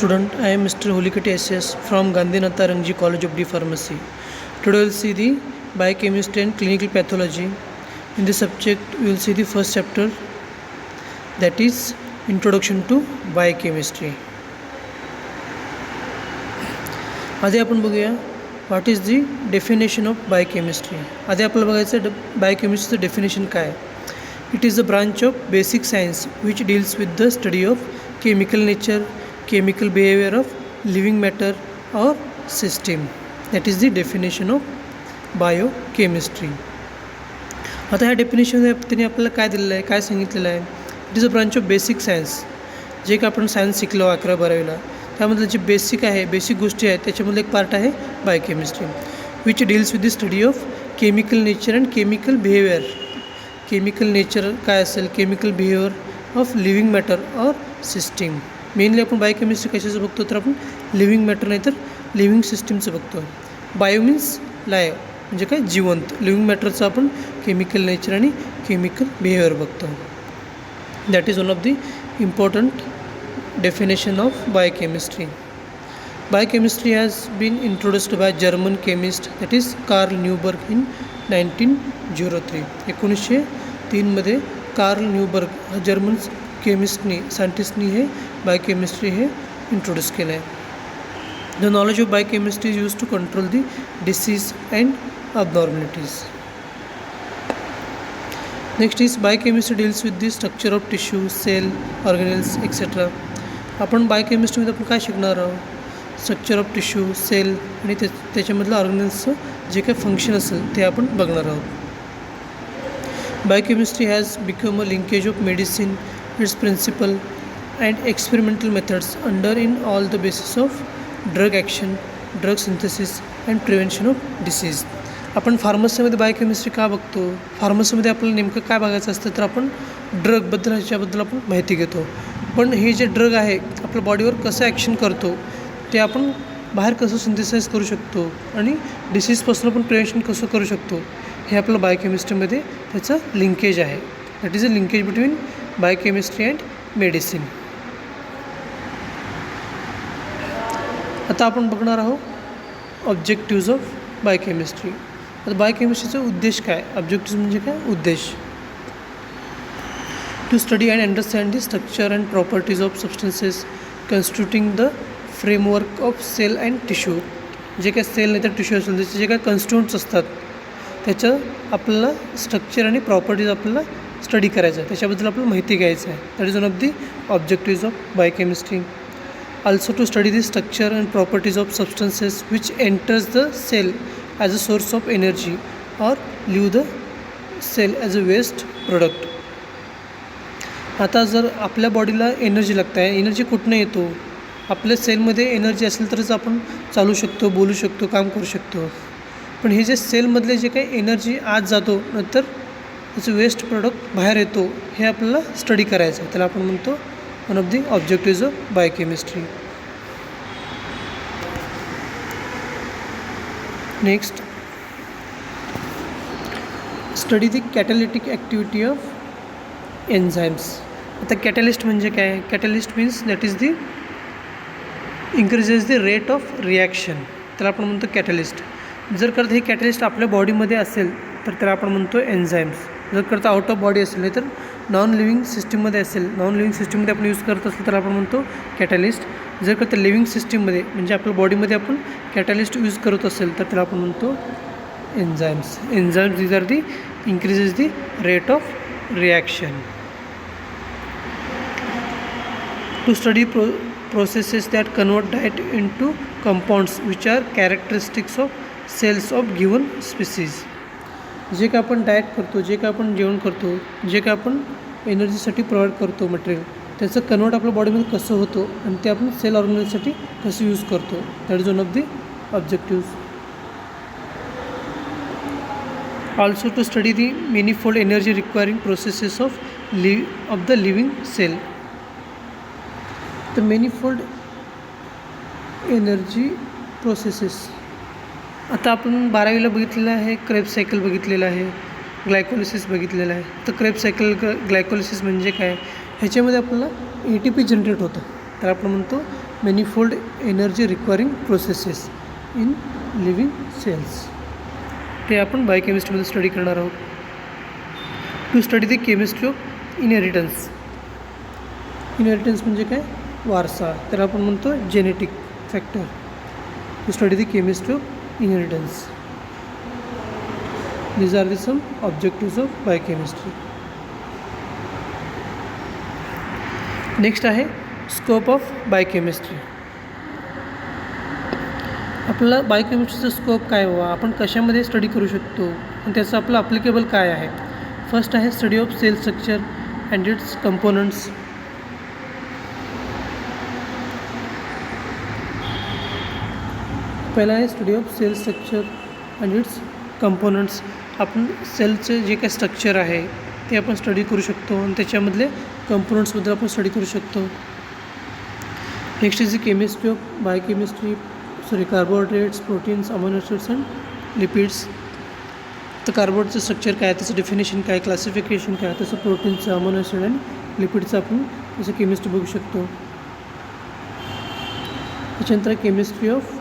Student, I am Mr. Holikati SS from Gandhinatha Rangji College of D Pharmacy. Today we will see the biochemistry and clinical pathology. In this subject, we will see the first chapter, that is Introduction to Biochemistry. आधी आपण बघूया what is the definition of biochemistry. आधी आपल्याला बघायचं बायोकेमिस्ट्रीचं definition काय आहे. It is a branch of basic science which deals with the study of chemical nature, chemical behavior of living matter or system. That is the definition of biochemistry. आता ह्या डेफिनेशनमध्ये त्यांनी आपल्याला काय दिलेलं आहे, काय सांगितलेलं आहे. It is a branch of basic science. जे काय आपण सायन्स शिकलो 11-12वीला, त्यामधलं जे बेसिक आहे, बेसिक गोष्टी आहेत, त्याच्यामधलं एक पार्ट आहे biochemistry, which deals with the study of chemical nature and chemical behaviour. Chemical nature काय असेल, chemical behaviour of living matter or system. Mainly आपण बायोकेमिस्ट्री कशाचं बघतो, तर आपण लिव्हिंग मॅटर नाही तर लिव्हिंग सिस्टीमचं बघतो. बायो मीन्स लाईव्ह, म्हणजे काय जिवंत. लिव्हिंग मॅटरचं आपण केमिकल नेचर आणि केमिकल बिहेवियर बघतो. That is one of the important definition of biochemistry. Biochemistry has been introduced by German chemist, that is Karl Neuberg in 1903. 1903 Karl Neuberg हा German केमिस्टनी, सायंटिस्टनी हे बायोकेमिस्ट्री हे इंट्रोड्यूस केलं आहे. The knowledge of biochemistry is use to control the disease and abnormalities. Next is biochemistry deals with the structure of tissue, cell, organelles etcetera. आपण बायोकेमिस्ट्रीमध्ये आपण काय शिकणार आहोत, स्ट्रक्चर ऑफ टिश्यू, सेल आणि त्याच्यामधलं ऑर्गॅनेल्सचं जे काही फंक्शन असेल ते आपण बघणार आहोत. Biochemistry has become a linkage of medicine, its principle and experimental methods under in all the basis of drug action, drug synthesis and prevention of disease. आपण फार्मसीमध्ये बायोकेमिस्ट्री का बघतो, फार्मसीमध्ये आपल्याला नेमकं काय बघायचं असतं, तर आपण ड्रगबद्दल ह्याच्याबद्दल आपण माहिती घेतो. पण हे जे ड्रग आहे आपल्या बॉडीवर कसं ॲक्शन करतो, ते आपण बाहेर कसं सिंथेसाइज करू शकतो आणि डिसीजपासून आपण प्रिव्हेन्शन कसं करू शकतो, हे आपलं बायोकेमिस्ट्रीमध्ये त्याचं लिंकेज आहे. That is a linkage between biochemistry and medicine. आता आपण बघणार आहोत ऑब्जेक्टिव्ज ऑफ बायोकेमिस्ट्री. आता बायोकेमिस्ट्रीचा उद्देश काय, ऑब्जेक्टिव्ह म्हणजे काय, उद्देश. To study and understand the structure and properties of substances constituting the framework of cell and tissue. जे काय सेल नाही तर टिश्यू असेल त्याचे जे काय कन्स्टिट्यूंट्स असतात त्याचं आपल्याला स्ट्रक्चर आणि प्रॉपर्टीज आपल्याला स्टडी करायचं आहे, त्याच्याबद्दल आपल्याला माहिती घ्यायचं आहे. That is one of the objectives of biochemistry. Also to study the structure and properties of substances which enters the cell as a source of energy or leave the cell as a waste product. आता जर आपल्या बॉडीला energy लागत आहे, energy कुठनं येतो, आपल्या सेलमध्ये एनर्जी असेल तरच आपण चालू शकतो, बोलू शकतो, काम करू शकतो. पण हे जे सेलमधले जे काही एनर्जी आत जातो नंतर त्याचं वेस्ट प्रोडक्ट बाहेर येतो, हे आपल्याला स्टडी करायचं आहे. त्याला आपण म्हणतो one of the objectives of biochemistry. Next, study the catalytic activity of enzymes. आता कॅटॅलिस्ट म्हणजे काय, catalyst means that is the increases the rate of reaction, त्याला आपण म्हणतो कॅटॅलिस्ट. जर करता हे कॅटॅलिस्ट आपल्या बॉडीमध्ये असेल तर त्याला आपण म्हणतो एन्झाईम्स. जर करता आउट ऑफ बॉडी असेल नाही तर नॉन लिव्हिंग सिस्टीममध्ये असेल, नॉन लिव्हिंग सिस्टीममध्ये आपण यूज करत असेल तर आपण म्हणतो कॅटॅलिस्ट. जर करता लिव्हिंग सिस्टीममध्ये म्हणजे आपल्या बॉडीमध्ये आपण कॅटॅलिस्ट यूज करत असेल तर त्याला आपण म्हणतो enzymes. Enzymes these are the increases the rate of reaction. To study processes that convert diet into compounds which are characteristics of cells of given species. जे काय आपण डाएट करतो, जे काय आपण जेवण करतो, जे काय आपण एनर्जीसाठी प्रोव्हाइड करतो मटेरियल, त्याचं कन्वर्ट आपल्या बॉडीमध्ये कसं होतं आणि ते आपण सेल ऑर्गॅनिजसाठी कसं यूज करतो. That is one of the objectives. Also to study the manifold energy requiring processes of the living cell. The manifold energy processes. आता आपण 12वीला बघितलेलं आहे, क्रेब्स सायकल बघितलेलं आहे, ग्लायकोलिसिस बघितलेलं आहे. तर क्रेब्स सायकल ग्लायकोलिसिस म्हणजे काय, ह्याच्यामध्ये आपल्याला ATP जनरेट होतं, तर आपण म्हणतो manifold energy requiring processes in living cells. ते आपण बायोकेमिस्ट्रीमध्ये स्टडी करणार आहोत. To study the chemistry of inheritance. Inheritance म्हणजे काय? वारसा. त्याला आपण म्हणतो genetic factor. To study the chemistry of inheritance. These are the some objectives of biochemistry. Next आहे स्कोप ऑफ बायोकेमिस्ट्री. आपल्याला बायोकेमिस्ट्रीचा स्कोप काय हवा, आपण कशामध्ये स्टडी करू शकतो आणि त्याचं आपलं ॲप्लिकेबल काय आहे. फर्स्ट आहे study of cell structure and its components. पहिला आहे study of cell structure and its components. आपण सेलचे जे काही स्ट्रक्चर आहे ते आपण स्टडी करू शकतो आणि त्याच्यामधले कंपोनंट्सबद्दल आपण स्टडी करू शकतो. Next is the chemistry of biochemistry. Carbohydrates, proteins, amino acids and lipids. तर कार्बोहायड्रेटचं स्ट्रक्चर काय, त्याचं डेफिनेशन काय, क्लासिफिकेशन काय, तसं प्रोटीनचं, अमिनो ॲसिड अँड लिपिडचं आपण त्याचं केमिस्ट्री बघू शकतो. त्याच्यानंतर chemistry of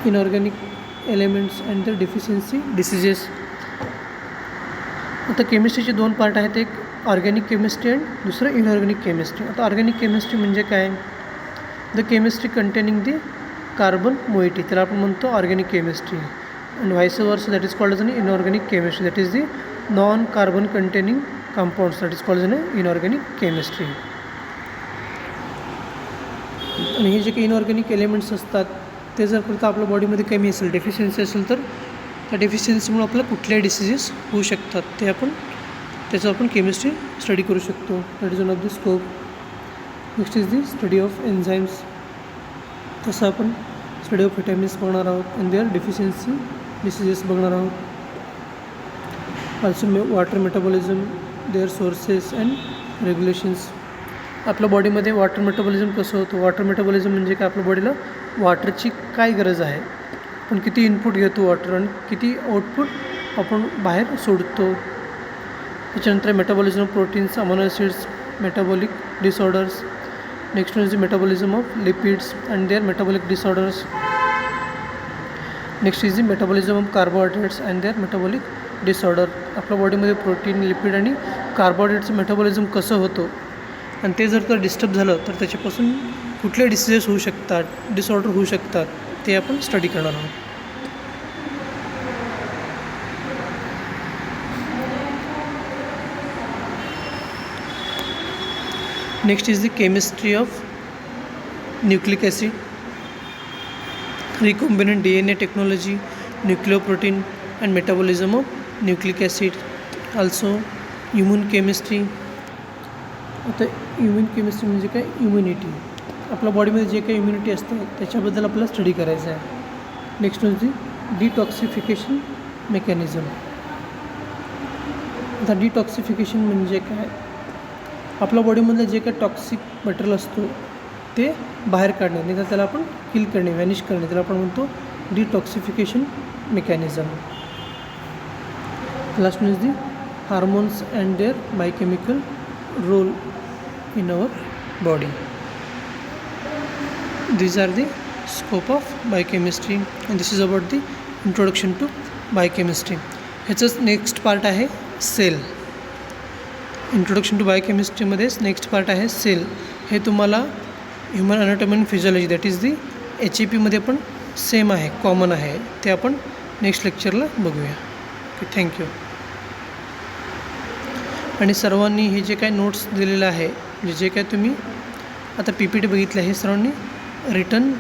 inorganic elements and the deficiency diseases. आता केमिस्ट्रीचे दोन पार्ट आहेत, एक ऑर्गॅनिक केमिस्ट्री अँड दुसरं इनऑर्गॅनिक केमिस्ट्री. आता ऑर्गॅनिक केमिस्ट्री म्हणजे काय? The chemistry containing the carbon moiety, त्याला आपण म्हणतो organic chemistry. And vice versa that is called as an inorganic chemistry. That is the non carbon containing compounds that is called as an inorganic chemistry. आणि हे जे काही inorganic elements असतात ते जर करता आपल्या बॉडीमध्ये कमी असेल, डेफिशियन्सी असेल, तर त्या डेफिशियन्सीमुळे आपल्याला कुठल्याही डिसीजेस होऊ शकतात. ते आपण त्याचं आपण केमिस्ट्री स्टडी करू शकतो. That is one of the scope. Next is the study of enzymes. तसं आपण स्टडी ऑफ व्हिटॅमिन्स बघणार आहोत आणि देअर डेफिशियन्सी डिसीजेस बघणार आहोत. Also water metabolism, their sources and regulations. आपल्या बॉडीमध्ये वॉटर मेटाबॉलिझम कसं होतं. वॉटर मेटाबॉलिझम म्हणजे काय? आपल्या बॉडीला वॉटरची काय गरज आहे, आपण किती इनपुट घेतो वॉटर आणि किती आउटपुट आपण बाहेर सोडतो. त्याच्यानंतर metabolism of proteins, amino acids, metabolic disorders. Next is the metabolism of lipids and their metabolic disorders. Next is the metabolism of carbohydrates and their metabolic disorder. आपल्या बॉडीमध्ये प्रोटीन, लिपिड आणि कार्बोहायड्रेटचं metabolism कसं होतं आणि ते जर डिस्टर्ब झालं तर त्याच्यापासून कुठले डिसीजेस होऊ शकतात, डिसऑर्डर होऊ शकतात, ते आपण स्टडी करणार आहोत. Next is the chemistry of nucleic acid. Recombinant DNA technology, nucleoprotein and metabolism of nucleic acid. Also immune chemistry. आता इम्युन केमिस्ट्री म्हणजे काय? इम्युनिटी. आपल्या बॉडीमध्ये जे काही इम्युनिटी असतं त्याच्याबद्दल आपल्याला स्टडी करायचं आहे. नेक्स्ट म्हणजे डिटॉक्सिफिकेशन मेकॅनिझम. आता डिटॉक्सिफिकेशन म्हणजे काय? आपल्या बॉडीमधलं जे काही टॉक्सिक मटेरियल असतो ते बाहेर काढणे, नाही तर त्याला आपण किल करणे, व्हॅनिश करणे, त्याला आपण म्हणतो detoxification mechanism. Last is the hormones and their biochemical role in our body. These are the scope of biochemistry and this is about the introduction to biochemistry. ह्याचंच नेक्स्ट पार्ट आहे सेल. इंट्रोडक्शन टू बायोकेमिस्ट्रीमध्येच next part आहे cell. हे तुम्हाला human anatomy and physiology that is the HEPमध्ये पण same आहे, कॉमन आहे. ते आपण नेक्स्ट लेक्चरला बघूया. Okay, thank you. आणि सर्वांनी हे जे काय नोट्स दिलेलं आहे, जे काय तुम्ही आता PPT बघितलं आहे, सर्वांनी रिटन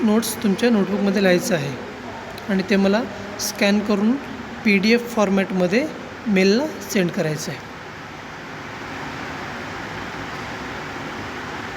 नोट्स तुमच्या नोटबुकमध्ये लिहायचं आहे आणि ते मला स्कॅन करून PDF फॉर्मॅटमध्ये मेलला सेंड करायचं आहे.